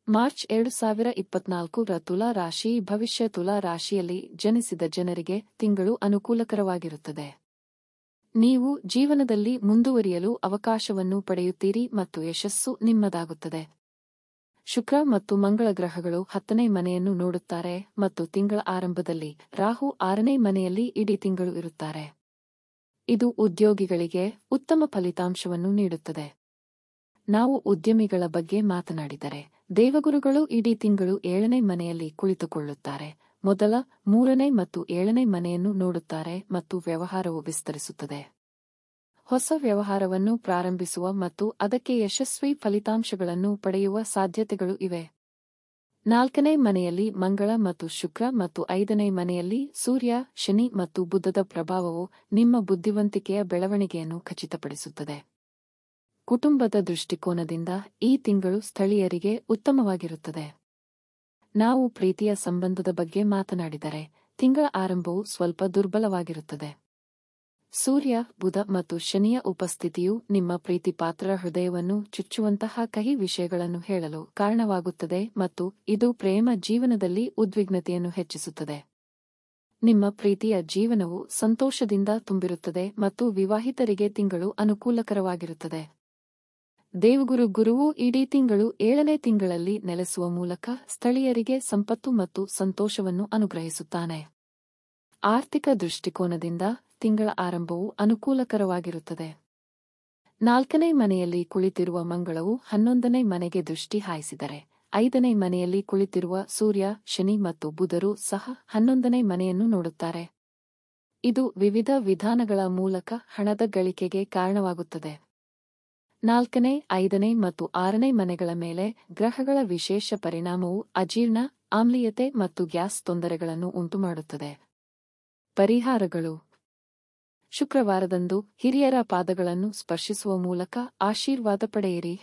March 2024 ತುಲಾ ರಾಶಿ ಭವಿಷ್ಯ ತುಲಾ ರಾಶಿಯಲ್ಲಿ ಜನಿಸಿದ ಜನರಿಗೆ ತಿಂಗಳು ಅನುಕೂಲಕರವಾಗಿರುತ್ತದೆ. ನೀವು ಜೀವನದಲ್ಲಿ ಮುಂದುವರಿಯಲು ಅವಕಾಶವನ್ನು ಪಡೆಯುತ್ತೀರಿ ಮತ್ತು ಯಶಸ್ಸು ನಿಮ್ಮದಾಗುತ್ತದೆ. ಶುಕ್ರ ಮತ್ತು ಮಂಗಳ ಗ್ರಹಗಳು 10ನೇ ಮನೆಯನ್ನು ನೋಡುತ್ತಾರೆ ಮತ್ತು ತಿಂಗಳ ಆರಂಭದಲ್ಲಿ ರಾಹು 6ನೇ ಮನೆಯಲ್ಲಿ ಇಡೀ ತಿಂಗಳು ಇರುತ್ತಾರೆ. ಇದು ಉದ್ಯೋಗಿಗಳಿಗೆ ಉತ್ತಮ ಫಲಿತಾಂಶವನ್ನು ನೀಡುತ್ತದೆ. ನಾವು ಉದ್ಯಮಿಗಳ ಬಗ್ಗೆ ಮಾತನಾಡಿದರೆ, ದೇವಗುರುಗಳು ಇಡೀ ತಿಂಗಳು 7ನೇ ಮನೆಯಲ್ಲಿ ಕುಳಿತುಕೊಳ್ಳುತ್ತಾರೆ. ಮೊದಲ 3ನೇ ಮತ್ತು 7ನೇ ಮನೆಯನ್ನು ನೋಡುತ್ತಾರೆ ಮತ್ತು ವ್ಯವಹಾರವು ವಿಸ್ತರಿಸುತ್ತದೆ. ಹೊಸ ವ್ಯವಹಾರವನ್ನು ಪ್ರಾರಂಭಿಸುವ ಮತ್ತು ಅದಕ್ಕೆ ಯಶಸ್ವಿ ಫಲಿತಾಂಶಗಳನ್ನು ಪಡೆಯುವ ಸಾಧ್ಯತೆಗಳು ಇವೆ. 4ನೇ ಮನೆಯಲ್ಲಿ ಮಂಗಳ ಮತ್ತು ಶುಕ್ರ ಮತ್ತು 5ನೇ ಮನೆಯಲ್ಲಿ ಸೂರ್ಯ, ಶನಿ ಮತ್ತು ಬುಧದ ಪ್ರಭಾವವು ನಿಮ್ಮ ಬುದ್ಧಿವಂತಿಕೆಯ ಬೆಳವಣಿಗೆಯನ್ನು ಖಚಿತಪಡಿಸುತ್ತದೆ. ಕುಟುಂಬದ ದೃಷ್ಟಿಕೋನದಿಂದ ಈ ತಿಂಗಳು ಸ್ಥಳೀಯರಿಗೆ ಉತ್ತಮವಾಗಿರುತ್ತದೆ. ನಾವು ಪ್ರೀತಿಯ ಸಂಬಂಧದ ಬಗ್ಗೆ ಮಾತನಾಡಿದರೆ, ತಿಂಗಳ ಆರಂಭವು ಸ್ವಲ್ಪ ದುರ್ಬಲವಾಗಿರುತ್ತದೆ. ಸೂರ್ಯ, ಬುಧ ಮತ್ತು ಶನಿಯ ಉಪಸ್ಥಿತಿಯು ನಿಮ್ಮ ಪ್ರೀತಿಪಾತ್ರರ ಹೃದಯವನ್ನು ಚುಚ್ಚುವಂತಹ ಕಹಿ ವಿಷಯಗಳನ್ನು ಹೇಳಲು ಕಾರಣವಾಗುತ್ತದೆ ಮತ್ತು ಇದು ಪ್ರೇಮ ಜೀವನದಲ್ಲಿ ಉದ್ವಿಗ್ನತೆಯನ್ನು ಹೆಚ್ಚಿಸುತ್ತದೆ. ನಿಮ್ಮ ಪ್ರೀತಿಯ ಜೀವನವು ಸಂತೋಷದಿಂದ ತುಂಬಿರುತ್ತದೆ ಮತ್ತು ವಿವಾಹಿತರಿಗೆ ತಿಂಗಳು ಅನುಕೂಲಕರವಾಗಿರುತ್ತದೆ. ದೇವಗುರುವು ಇಡೀ ತಿಂಗಳು 7ನೇ ತಿಂಗಳಲ್ಲಿ ನೆಲೆಸುವ ಮೂಲಕ ಸ್ಥಳೀಯರಿಗೆ ಸಂಪತ್ತು ಮತ್ತು ಸಂತೋಷವನ್ನು ಅನುಗ್ರಹಿಸುತ್ತಾನೆ. ಆರ್ಥಿಕ ದೃಷ್ಟಿಕೋನದಿಂದ ತಿಂಗಳ ಆರಂಭವು ಅನುಕೂಲಕರವಾಗಿರುತ್ತದೆ. 4ನೇ ಮನೆಯಲ್ಲಿ ಕುಳಿತಿರುವ ಮಂಗಳವು 11ನೇ ಮನೆಗೆ ದೃಷ್ಟಿ ಹಾಯಿಸಿದರೆ, 5ನೇ ಮನೆಯಲ್ಲಿ ಕುಳಿತಿರುವ ಸೂರ್ಯ, ಶನಿ ಮತ್ತು ಬುಧರು ಸಹ 11ನೇ ಮನೆಯನ್ನು ನೋಡುತ್ತಾರೆ. ಇದು ವಿವಿಧ ವಿಧಾನಗಳ ಮೂಲಕ ಹಣದ ಗಳಿಕೆಗೆ ಕಾರಣವಾಗುತ್ತದೆ. 4ನೇ, 5ನೇ ಮತ್ತು 6ನೇ ಮನೆಗಳ ಮೇಲೆ ಗ್ರಹಗಳ ವಿಶೇಷ ಪರಿಣಾಮವು ಅಜೀರ್ಣ, ಆಮ್ಲೀಯತೆ ಮತ್ತು ಗ್ಯಾಸ್ ತೊಂದರೆಗಳನ್ನು ಉಂಟುಮಾಡುತ್ತದೆ. ಪರಿಹಾರಗಳು: ಶುಕ್ರವಾರದಂದು ಹಿರಿಯರ ಪಾದಗಳನ್ನು ಸ್ಪರ್ಶಿಸುವ ಮೂಲಕ ಆಶೀರ್ವಾದ ಪಡೆಯಿರಿ.